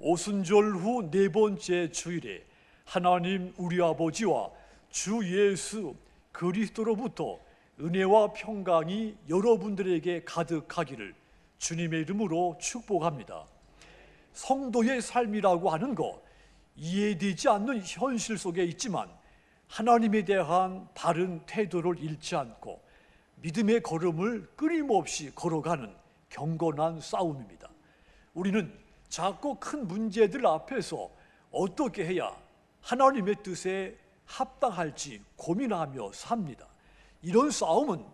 오순절 후 네 번째 주일에 하나님 우리 아버지와 주 예수 그리스도로부터 은혜와 평강이 여러분들에게 가득하기를 주님의 이름으로 축복합니다. 성도의 삶이라고 하는 것, 이해되지 않는 현실 속에 있지만 하나님에 대한 바른 태도를 잃지 않고 믿음의 걸음을 끊임없이 걸어가는 경건한 싸움입니다. 우리는 작고 큰 문제들 앞에서 어떻게 해야 하나님의 뜻에 합당할지 고민하며 삽니다. 이런 싸움은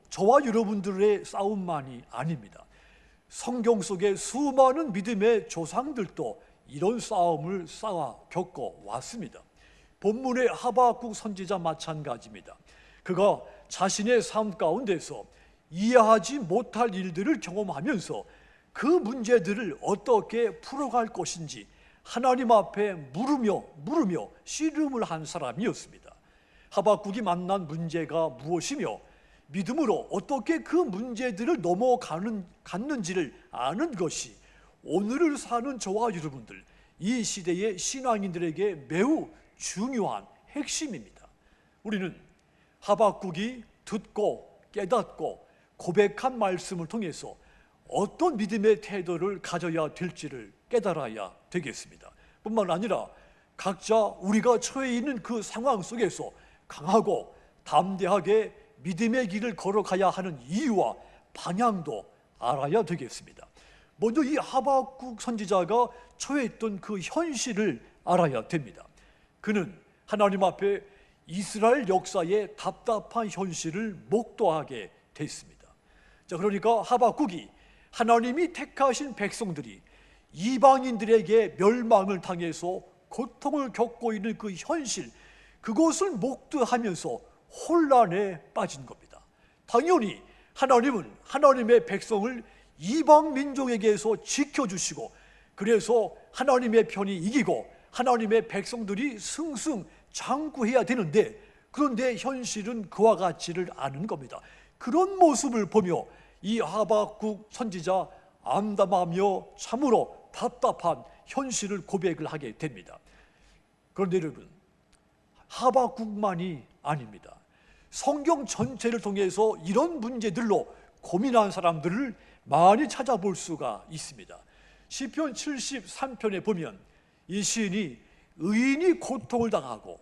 저와 여러분들의 싸움만이 아닙니다. 성경 속의 수많은 믿음의 조상들도 이런 싸움을 싸워 겪어 왔습니다. 본문의 하박국 선지자 마찬가지입니다. 그가 자신의 삶 가운데서 이해하지 못할 일들을 경험하면서 그 문제들을 어떻게 풀어갈 것인지 하나님 앞에 물으며 씨름을 한 사람이었습니다. 하박국이 만난 문제가 무엇이며 믿음으로 어떻게 그 문제들을 넘어갔는지를 아는 것이 오늘을 사는 저와 여러분들, 이 시대의 신앙인들에게 매우 중요한 핵심입니다. 우리는 하박국이 듣고 깨닫고 고백한 말씀을 통해서 어떤 믿음의 태도를 가져야 될지를 깨달아야 되겠습니다. 뿐만 아니라 각자 우리가 처해 있는 그 상황 속에서 강하고 담대하게 믿음의 길을 걸어가야 하는 이유와 방향도 알아야 되겠습니다. 먼저 이 하박국 선지자가 처해있던 그 현실을 알아야 됩니다. 그는 하나님 앞에 이스라엘 역사의 답답한 현실을 목도하게 됐습니다. 자, 그러니까 하박국이 하나님이 택하신 백성들이 이방인들에게 멸망을 당해서 고통을 겪고 있는 그 현실, 그것을 목도하면서 혼란에 빠진 겁니다. 당연히 하나님은 하나님의 백성을 이방 민족에게서 지켜주시고, 그래서 하나님의 편이 이기고 하나님의 백성들이 승승장구해야 되는데, 그런데 현실은 그와 같지를 않은 겁니다. 그런 모습을 보며 이 하박국 선지자 암담하며 참으로 답답한 현실을 고백을 하게 됩니다. 그런데 여러분, 하박국만이 아닙니다. 성경 전체를 통해서 이런 문제들로 고민한 사람들을 많이 찾아볼 수가 있습니다. 시편 73편에 보면 이 시인이 의인이 고통을 당하고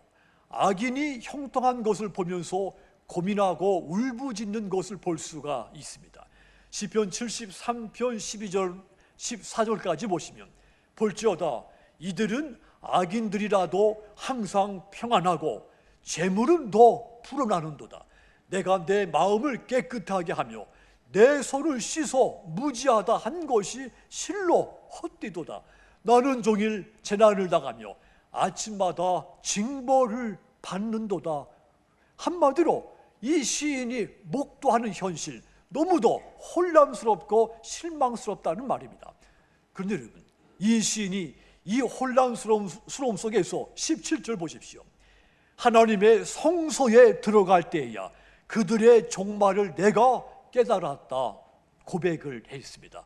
악인이 형통한 것을 보면서 고민하고 울부짖는 것을 볼 수가 있습니다. 시편 73편 12절 14절까지 보시면 볼지어다 이들은 악인들이라도 항상 평안하고 재물은 더 불어나는도다. 내가 내 마음을 깨끗하게 하며 내 손을 씻어 무지하다 한 것이 실로 헛되도다. 나는 종일 재난을 당하며 아침마다 징벌을 받는도다. 한마디로 이 시인이 목도하는 현실, 너무도 혼란스럽고 실망스럽다는 말입니다. 그런데 여러분, 이 시인이 이 혼란스러움 속에서 17절 보십시오. 하나님의 성소에 들어갈 때에야 그들의 종말을 내가 깨달았다 고백을 했습니다.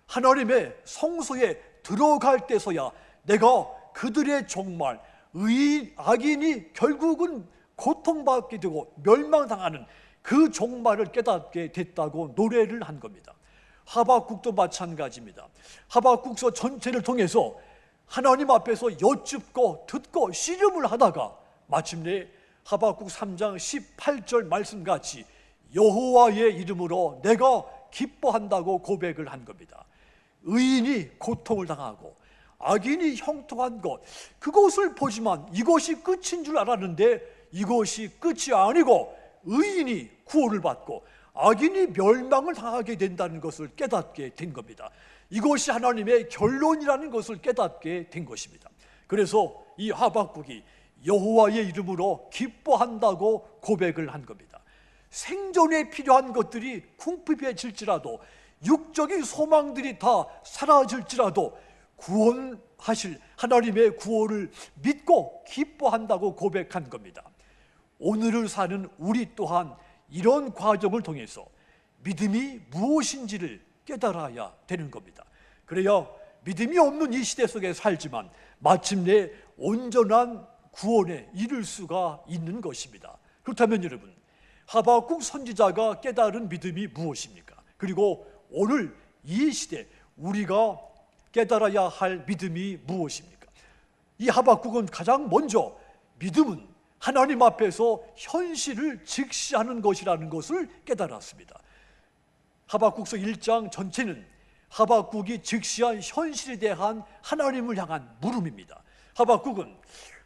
하나님의 성소에 들어갈 때서야 내가 그들의 종말, 의인, 악인이 결국은 고통받게 되고 멸망당하는 그 종말을 깨닫게 됐다고 노래를 한 겁니다. 하박국도 마찬가지입니다. 하박국서 전체를 통해서 하나님 앞에서 여쭙고 듣고 씨름을 하다가 마침내 하박국 3장 18절 말씀같이 여호와의 이름으로 내가 기뻐한다고 고백을 한 겁니다. 의인이 고통을 당하고 악인이 형통한 것, 그것을 보지만 이것이 끝인 줄 알았는데 이것이 끝이 아니고 의인이 구원을 받고 악인이 멸망을 당하게 된다는 것을 깨닫게 된 겁니다. 이것이 하나님의 결론이라는 것을 깨닫게 된 것입니다. 그래서 이 하박국이 여호와의 이름으로 기뻐한다고 고백을 한 겁니다. 생존에 필요한 것들이 궁핍해질지라도, 육적인 소망들이 다 사라질지라도 구원하실 하나님의 구원을 믿고 기뻐한다고 고백한 겁니다. 오늘을 사는 우리 또한 이런 과정을 통해서 믿음이 무엇인지를 깨달아야 되는 겁니다. 그래야 믿음이 없는 이 시대 속에 살지만 마침내 온전한 구원에 이를 수가 있는 것입니다. 그렇다면 여러분, 하박국 선지자가 깨달은 믿음이 무엇입니까? 그리고 오늘 이 시대 우리가 깨달아야 할 믿음이 무엇입니까? 이 하박국은 가장 먼저 믿음은 하나님 앞에서 현실을 직시하는 것이라는 것을 깨달았습니다. 하박국서 1장 전체는 하박국이 직시한 현실에 대한 하나님을 향한 물음입니다. 하박국은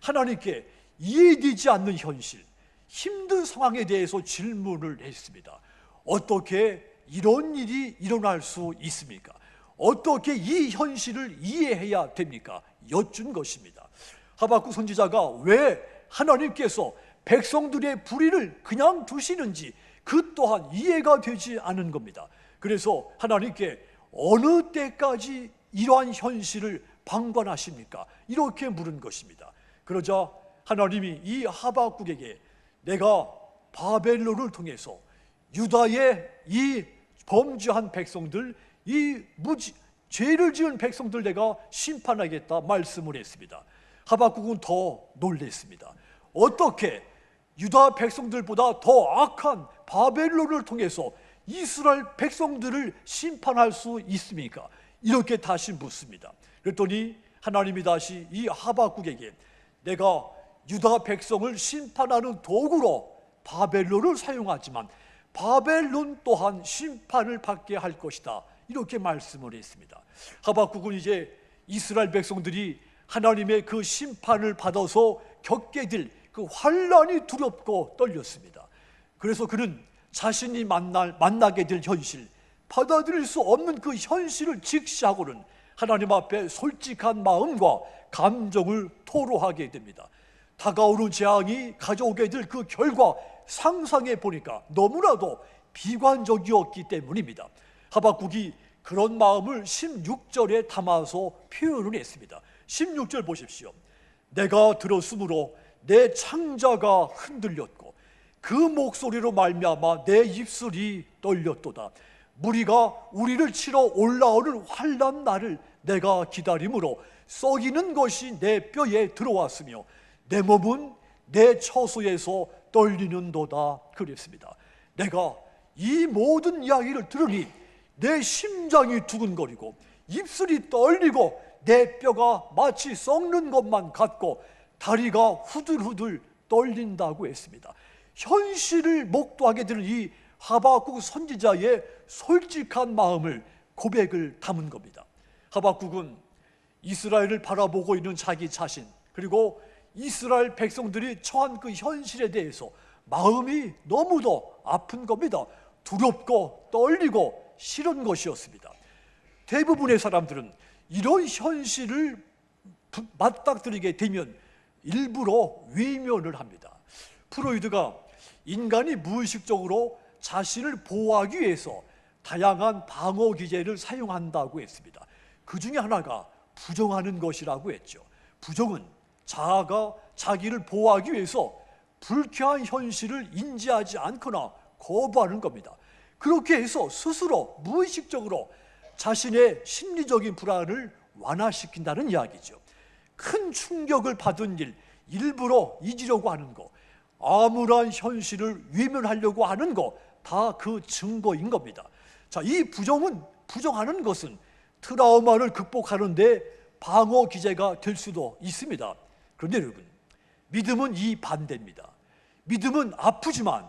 하나님께 이해되지 않는 현실, 힘든 상황에 대해서 질문을 했습니다. 어떻게 이런 일이 일어날 수 있습니까? 어떻게 이 현실을 이해해야 됩니까? 여쭌 것입니다. 하박국 선지자가 왜 하나님께서 백성들의 불의를 그냥 두시는지 그 또한 이해가 되지 않은 겁니다. 그래서 하나님께 어느 때까지 이러한 현실을 방관하십니까? 이렇게 물은 것입니다. 그러자 하나님이 이 하박국에게 내가 바벨론을 통해서 유다의 이 범죄한 백성들, 이 죄를 지은 백성들 내가 심판하겠다 말씀을 했습니다. 하박국은 더 놀랐습니다. 어떻게 유다 백성들보다 더 악한 바벨론을 통해서 이스라엘 백성들을 심판할 수 있습니까? 이렇게 다시 묻습니다. 그랬더니 하나님이 다시 이 하박국에게 내가 유다 백성을 심판하는 도구로 바벨론을 사용하지만 바벨론 또한 심판을 받게 할 것이다, 이렇게 말씀을 했습니다. 하박국은 이제 이스라엘 백성들이 하나님의 그 심판을 받아서 겪게 될 그 환난이 두렵고 떨렸습니다. 그래서 그는 자신이 만나게 될 현실, 받아들일 수 없는 그 현실을 직시하고는 하나님 앞에 솔직한 마음과 감정을 토로하게 됩니다. 다가오는 재앙이 가져오게 될 그 결과 상상해 보니까 너무나도 비관적이었기 때문입니다. 하박국이 그런 마음을 16절에 담아서 표현을 했습니다. 16절 보십시오. 내가 들었으므로 내 창자가 흔들렸고 그 목소리로 말미암아 내 입술이 떨렸도다. 무리가 우리를 치러 올라오는 환난 날을 내가 기다림으로 썩이는 것이 내 뼈에 들어왔으며 내 몸은 내 처소에서 떨리는도다. 그랬습니다. 내가 이 모든 이야기를 들으니 내 심장이 두근거리고 입술이 떨리고 내 뼈가 마치 썩는 것만 같고 다리가 후들후들 떨린다고 했습니다. 현실을 목도하게 되는 이 하박국 선지자의 솔직한 마음을, 고백을 담은 겁니다. 하박국은 이스라엘을 바라보고 있는 자기 자신, 그리고 이스라엘 백성들이 처한 그 현실에 대해서 마음이 너무도 아픈 겁니다. 두렵고 떨리고 싫은 것이었습니다. 대부분의 사람들은 이런 현실을 맞닥뜨리게 되면 일부러 외면을 합니다. 프로이드가 인간이 무의식적으로 자신을 보호하기 위해서 다양한 방어 기제를 사용한다고 했습니다. 그 중에 하나가 부정하는 것이라고 했죠. 부정은 자아가 자기를 보호하기 위해서 불쾌한 현실을 인지하지 않거나 거부하는 겁니다. 그렇게 해서 스스로 무의식적으로 자신의 심리적인 불안을 완화시킨다는 이야기죠. 큰 충격을 받은 일, 일부러 잊으려고 하는 거, 암울한 현실을 외면하려고 하는 거, 다 그 증거인 겁니다. 자, 이 부정하는 것은 트라우마를 극복하는데 방어 기제가 될 수도 있습니다. 그런데 여러분, 믿음은 이 반대입니다. 믿음은 아프지만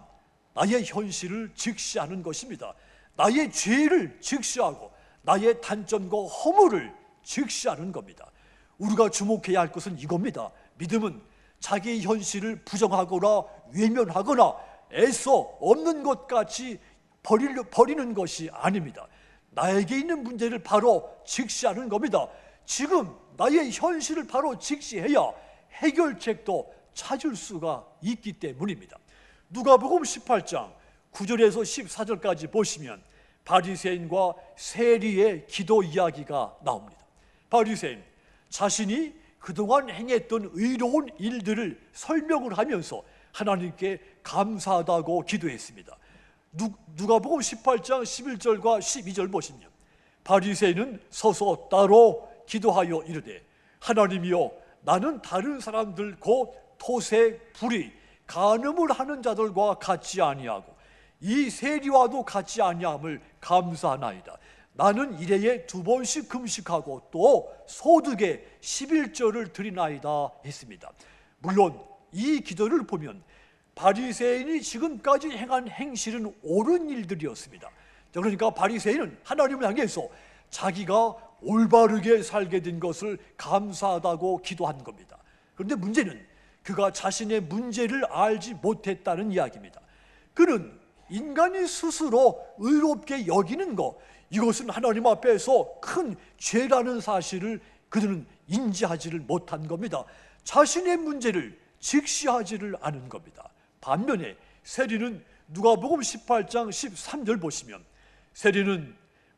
나의 현실을 직시하는 것입니다. 나의 죄를 직시하고 나의 단점과 허물을 직시하는 겁니다. 우리가 주목해야 할 것은 이겁니다. 믿음은 자기 현실을 부정하거나 외면하거나 애써 없는 것 같이 버리는 것이 아닙니다. 나에게 있는 문제를 바로 직시하는 겁니다. 지금 나의 현실을 바로 직시해야 해결책도 찾을 수가 있기 때문입니다. 누가복음 18장 9절에서 14절까지 보시면 바리새인과 세리의 기도 이야기가 나옵니다. 바리새인, 자신이 그동안 행했던 의로운 일들을 설명을 하면서 하나님께 감사하다고 기도했습니다. 누가복음 18장 11절과 12절 보시면 바리새인은 서서 따로 기도하여 이르되 하나님이여 나는 다른 사람들 곧 토색, 불의, 간음을 하는 자들과 같지 아니하고 이 세리와도 같지 아니함을 감사하나이다. 나는 일해에 2번씩 금식하고 또 소득의 11조를 드리나이다 했습니다. 물론 이 기도를 보면 바리새인이 지금까지 행한 행실은 옳은 일들이었습니다. 그러니까 바리새인은 하나님을 향해서 자기가 올바르게 살게 된 것을 감사하다고 기도한 겁니다. 그런데 문제는 그가 자신의 문제를 알지 못했다는 이야기입니다. 그는 인간이 스스로 의롭게 여기는 것, 이것은 하나님 앞에서 큰 죄라는 사실을 그들은 인지하지를 못한 겁니다. 자신의 문제를 직시하지를 않은 겁니다. 반면에 세리는 누가복음 18장 13절 보시면 세리는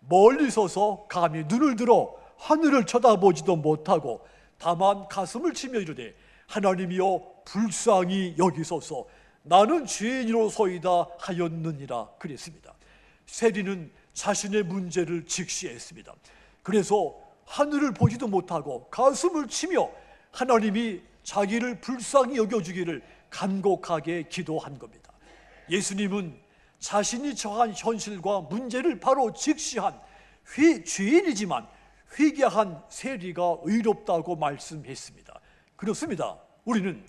멀리 서서 감히 눈을 들어 하늘을 쳐다보지도 못하고 다만 가슴을 치며 이르되 하나님이여 불쌍히 여기소서 나는 죄인으로소이다 하였느니라 그랬습니다. 세리는 자신의 문제를 직시했습니다. 그래서 하늘을 보지도 못하고 가슴을 치며 하나님이 자기를 불쌍히 여겨주기를 간곡하게 기도한 겁니다. 예수님은 자신이 처한 현실과 문제를 바로 직시한 죄인이지만 회개한 세리가 의롭다고 말씀했습니다. 그렇습니다. 우리는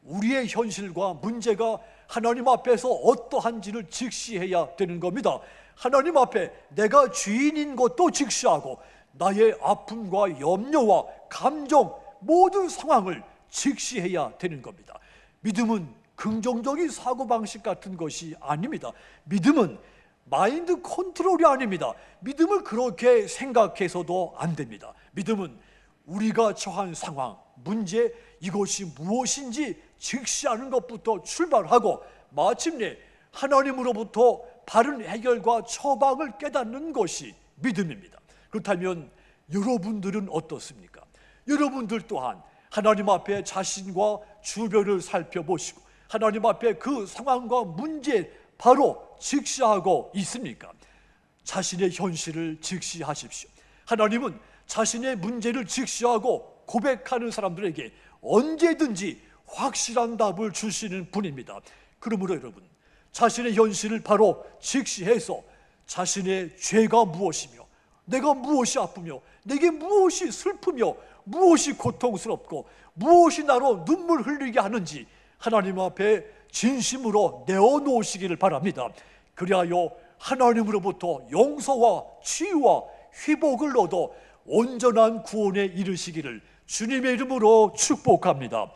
우리의 현실과 문제가 하나님 앞에서 어떠한지를 직시해야 되는 겁니다. 하나님 앞에 내가 죄인인 것도 직시하고 나의 아픔과 염려와 감정 모든 상황을 직시해야 되는 겁니다. 믿음은 긍정적인 사고방식 같은 것이 아닙니다. 믿음은 마인드 컨트롤이 아닙니다. 믿음을 그렇게 생각해서도 안 됩니다. 믿음은 우리가 처한 상황, 문제, 이것이 무엇인지 직시하는 것부터 출발하고 마침내 하나님으로부터 바른 해결과 처방을 깨닫는 것이 믿음입니다. 그렇다면 여러분들은 어떻습니까? 여러분들 또한 하나님 앞에 자신과 주변을 살펴보시고 하나님 앞에 그 상황과 문제 바로 직시하고 있습니까? 자신의 현실을 직시하십시오. 하나님은 자신의 문제를 직시하고 고백하는 사람들에게 언제든지 확실한 답을 주시는 분입니다. 그러므로 여러분, 자신의 현실을 바로 직시해서 자신의 죄가 무엇이며 내가 무엇이 아프며 내게 무엇이 슬프며 무엇이 고통스럽고 무엇이 나로 눈물 흘리게 하는지 하나님 앞에 진심으로 내어놓으시기를 바랍니다. 그리하여 하나님으로부터 용서와 치유와 회복을 얻어 온전한 구원에 이르시기를 주님의 이름으로 축복합니다.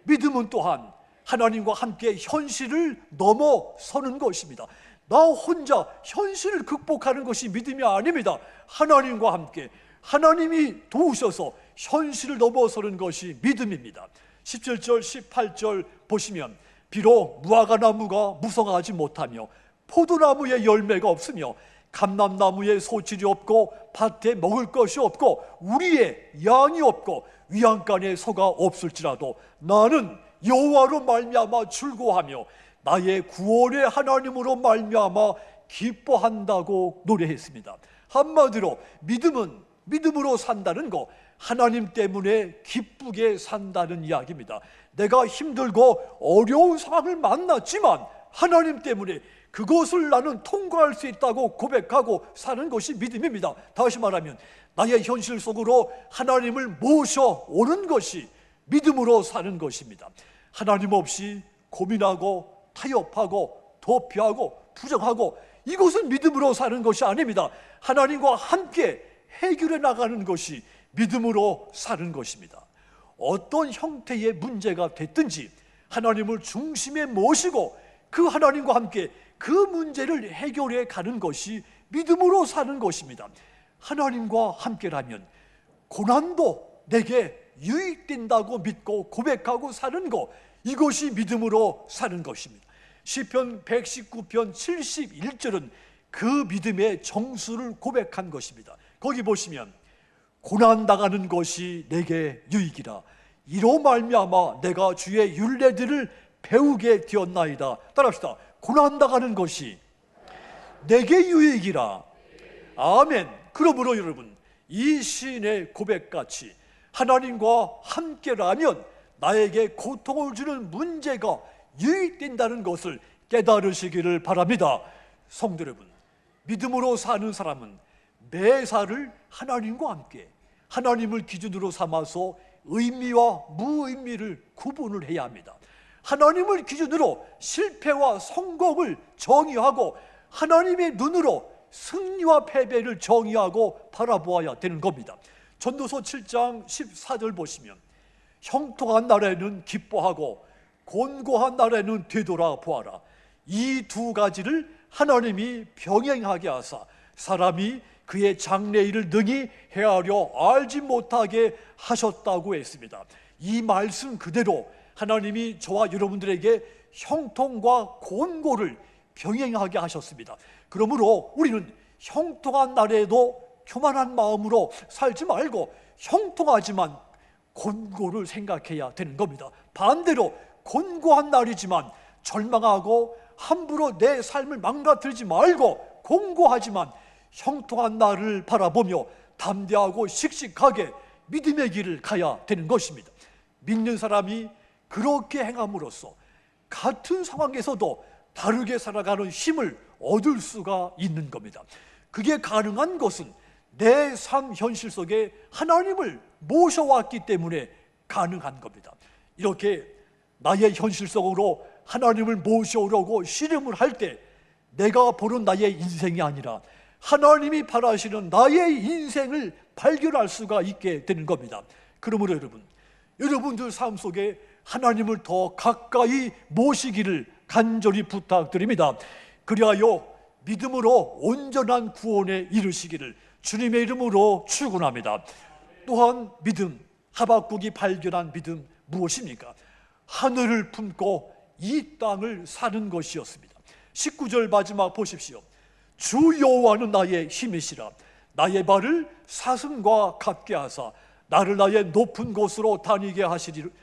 믿음은 또한 하나님과 함께 현실을 넘어서는 것입니다. 나 혼자 현실을 극복하는 것이 믿음이 아닙니다. 하나님과 함께 하나님이 도우셔서 현실을 넘어서는 것이 믿음입니다. 17절 18절 보시면 비록 무화과나무가 무성하지 못하며 포도나무에 열매가 없으며 감람나무에 소질이 없고 밭에 먹을 것이 없고 우리의 양이 없고 위안간에 소가 없을지라도 나는 여호와로 말미암아 즐거워하며 나의 구원의 하나님으로 말미암아 기뻐한다고 노래했습니다. 한마디로 믿음은 믿음으로 산다는 것, 하나님 때문에 기쁘게 산다는 이야기입니다. 내가 힘들고 어려운 상황을 만났지만 하나님 때문에 그것을 나는 통과할 수 있다고 고백하고 사는 것이 믿음입니다. 다시 말하면 나의 현실 속으로 하나님을 모셔오는 것이 믿음으로 사는 것입니다. 하나님 없이 고민하고 타협하고 도피하고 부정하고 이것은 믿음으로 사는 것이 아닙니다. 하나님과 함께 해결해 나가는 것이 믿음으로 사는 것입니다. 어떤 형태의 문제가 됐든지 하나님을 중심에 모시고 그 하나님과 함께 그 문제를 해결해 가는 것이 믿음으로 사는 것입니다. 하나님과 함께라면 고난도 내게 유익된다고 믿고 고백하고 사는 것, 이것이 믿음으로 사는 것입니다. 시편 119편 71절은 그 믿음의 정수를 고백한 것입니다. 거기 보시면 고난당하는 것이 내게 유익이라 이로 말미암아 내가 주의 율례들을 배우게 되었나이다. 따라합시다. 고난당하는 것이 내게 유익이라. 아멘. 그러므로 여러분, 이 시인의 고백같이 하나님과 함께라면 나에게 고통을 주는 문제가 유익된다는 것을 깨달으시기를 바랍니다. 성도 여러분, 믿음으로 사는 사람은 매사를 하나님과 함께 하나님을 기준으로 삼아서 의미와 무의미를 구분을 해야 합니다. 하나님을 기준으로 실패와 성공을 정의하고 하나님의 눈으로 승리와 패배를 정의하고 바라보아야 되는 겁니다. 전도서 7장 14절 보시면 형통한 날에는 기뻐하고 곤고한 날에는 되돌아보아라. 이 두 가지를 하나님이 병행하게 하사 사람이 그의 장래일을 능히 헤아려 알지 못하게 하셨다고 했습니다. 이 말씀 그대로 하나님이 저와 여러분들에게 형통과 곤고를 병행하게 하셨습니다. 그러므로 우리는 형통한 날에도 교만한 마음으로 살지 말고 형통하지만 곤고를 생각해야 되는 겁니다. 반대로 곤고한 날이지만 절망하고 함부로 내 삶을 망가뜨리지 말고 곤고하지만 형통한 날을 바라보며 담대하고 씩씩하게 믿음의 길을 가야 되는 것입니다. 믿는 사람이 그렇게 행함으로써 같은 상황에서도 다르게 살아가는 힘을 얻을 수가 있는 겁니다. 그게 가능한 것은 내 삶 현실 속에 하나님을 모셔왔기 때문에 가능한 겁니다. 이렇게 나의 현실 속으로 하나님을 모셔오려고 씨름을 할 때 내가 보는 나의 인생이 아니라 하나님이 바라시는 나의 인생을 발견할 수가 있게 되는 겁니다. 그러므로 여러분들 삶 속에 하나님을 더 가까이 모시기를 간절히 부탁드립니다. 그리하여 믿음으로 온전한 구원에 이르시기를 주님의 이름으로 축원합니다. 또한 믿음, 하박국이 발견한 믿음 무엇입니까? 하늘을 품고 이 땅을 사는 것이었습니다. 19절 마지막 보십시오. 주 여호와는 나의 힘이시라. 나의 발을 사슴과 같게 하사 나를 나의 높은 곳으로 다니게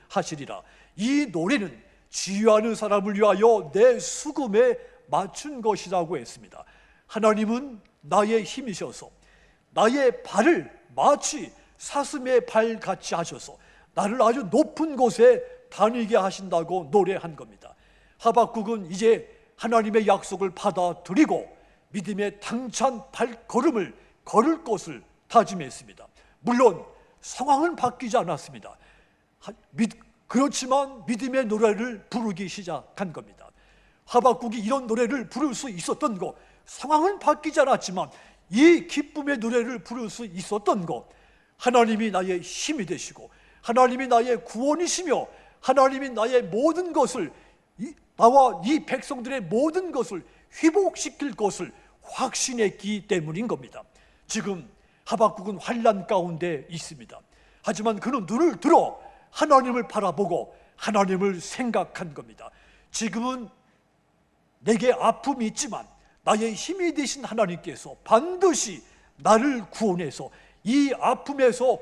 하시리라. 이 노래는 지휘하는 사람을 위하여 내 수금에 맞춘 것이라고 했습니다. 하나님은 나의 힘이셔서 나의 발을 마치 사슴의 발 같이 하셔서 나를 아주 높은 곳에 다니게 하신다고 노래한 겁니다. 하박국은 이제 하나님의 약속을 받아들이고 믿음의 당찬 발걸음을 걸을 것을 다짐했습니다. 물론 상황은 바뀌지 않았습니다. 그렇지만 믿음의 노래를 부르기 시작한 겁니다. 하박국이 이런 노래를 부를 수 있었던 것, 상황은 바뀌지 않았지만 이 기쁨의 노래를 부를 수 있었던 것, 하나님이 나의 힘이 되시고 하나님이 나의 구원이시며 하나님이 나의 모든 것을, 나와 이 백성들의 모든 것을 회복시킬 것을 확신했기 때문인 겁니다. 지금 하박국은 환난 가운데 있습니다. 하지만 그는 눈을 들어 하나님을 바라보고 하나님을 생각한 겁니다. 지금은 내게 아픔이 있지만 나의 힘이 되신 하나님께서 반드시 나를 구원해서 이 아픔에서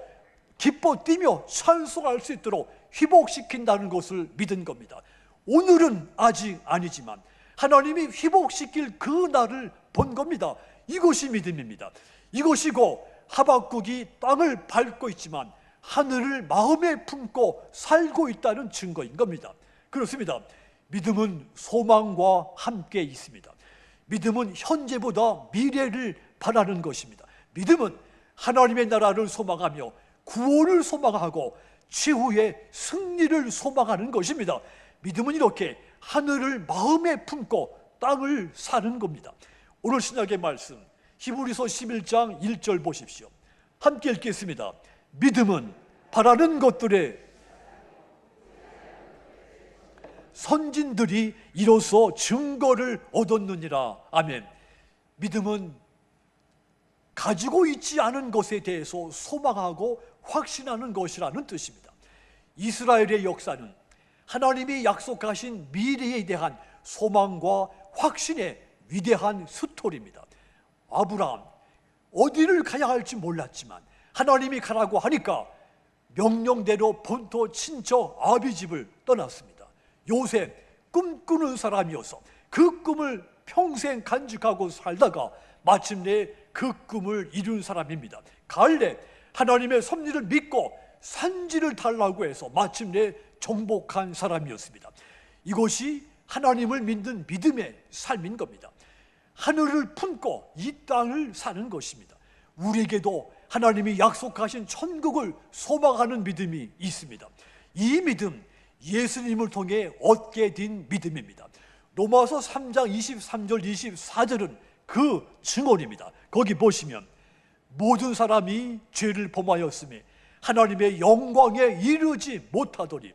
기뻐 뛰며 찬송할 수 있도록 회복시킨다는 것을 믿은 겁니다. 오늘은 아직 아니지만 하나님이 회복시킬 그 날을 본 겁니다. 이것이 믿음입니다. 이것이고 하박국이 땅을 밟고 있지만 하늘을 마음에 품고 살고 있다는 증거인 겁니다. 그렇습니다. 믿음은 소망과 함께 있습니다. 믿음은 현재보다 미래를 바라는 것입니다. 믿음은 하나님의 나라를 소망하며 구원을 소망하고 최후의 승리를 소망하는 것입니다. 믿음은 이렇게 하늘을 마음에 품고 땅을 사는 겁니다. 오늘 신약의 말씀 히브리서 11장 1절 보십시오. 함께 읽겠습니다. 믿음은 바라는 것들의 선진들이 이로써 증거를 얻었느니라. 아멘. 믿음은 가지고 있지 않은 것에 대해서 소망하고 확신하는 것이라는 뜻입니다. 이스라엘의 역사는 하나님이 약속하신 미래에 대한 소망과 확신의 위대한 스토리입니다. 아브라함, 어디를 가야 할지 몰랐지만 하나님이 가라고 하니까 명령대로 본토 친척 아비집을 떠났습니다. 요셉, 꿈꾸는 사람이어서 그 꿈을 평생 간직하고 살다가 마침내 그 꿈을 이룬 사람입니다. 갈렙, 하나님의 섭리를 믿고 산지를 달라고 해서 마침내 정복한 사람이었습니다. 이것이 하나님을 믿는 믿음의 삶인 겁니다. 하늘을 품고 이 땅을 사는 것입니다. 우리에게도 하나님이 약속하신 천국을 소망하는 믿음이 있습니다. 이 믿음, 예수님을 통해 얻게 된 믿음입니다. 로마서 3장 23절 24절은 그 증언입니다. 거기 보시면 모든 사람이 죄를 범하였으며 하나님의 영광에 이르지 못하더니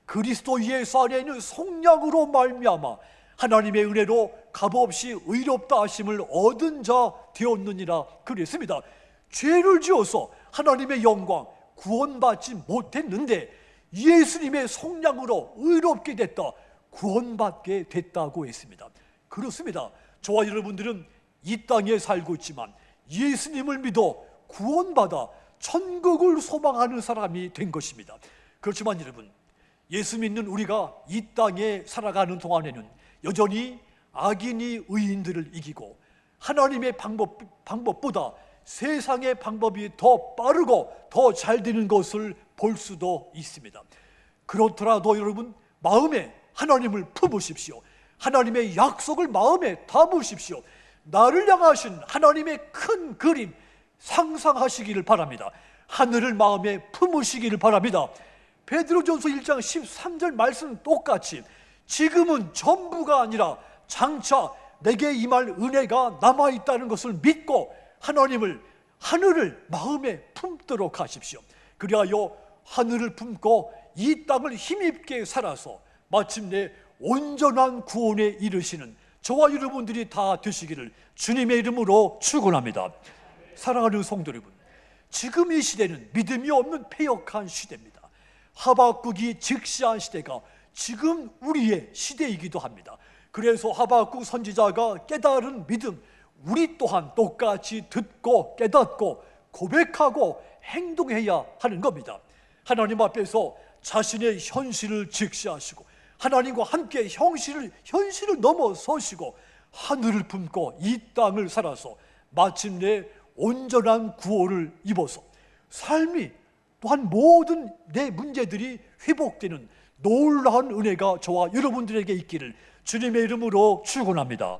그리스도 예수 안에 있는 성령으로 말미암아 하나님의 은혜로 값없이 의롭다 하심을 얻은 자 되었느니라 그랬습니다. 죄를 지어서 하나님의 영광 구원받지 못했는데 예수님의 성령으로 의롭게 됐다, 구원받게 됐다고 했습니다. 그렇습니다. 저와 여러분들은 이 땅에 살고 있지만 예수님을 믿어 구원받아 천국을 소망하는 사람이 된 것입니다. 그렇지만 여러분, 예수 믿는 우리가 이 땅에 살아가는 동안에는 여전히 악인이 의인들을 이기고 하나님의 방법보다 세상의 방법이 더 빠르고 더 잘 되는 것을 볼 수도 있습니다. 그렇더라도 여러분, 마음에 하나님을 품으십시오. 하나님의 약속을 마음에 담으십시오. 나를 향하신 하나님의 큰 그림 상상하시기를 바랍니다. 하늘을 마음에 품으시기를 바랍니다. 베드로전서 1장 13절 말씀 똑같이 지금은 전부가 아니라 장차 내게 임할 은혜가 남아있다는 것을 믿고 하늘을 마음에 품도록 하십시오. 그리하여 하늘을 품고 이 땅을 힘있게 살아서 마침내 온전한 구원에 이르시는 저와 여러분들이 다 되시기를 주님의 이름으로 축원합니다. 사랑하는 성도 여러분, 지금 이 시대는 믿음이 없는 패역한 시대입니다. 하박국이 직시한 시대가 지금 우리의 시대이기도 합니다. 그래서 하박국 선지자가 깨달은 믿음, 우리 또한 똑같이 듣고 깨닫고 고백하고 행동해야 하는 겁니다. 하나님 앞에서 자신의 현실을 직시하시고 하나님과 함께 현실을 넘어서시고 하늘을 품고 이 땅을 살아서 마침내 온전한 구원을 입어서 삶이 또한 모든 내 문제들이 회복되는 놀라운 은혜가 저와 여러분들에게 있기를 주님의 이름으로 축원합니다.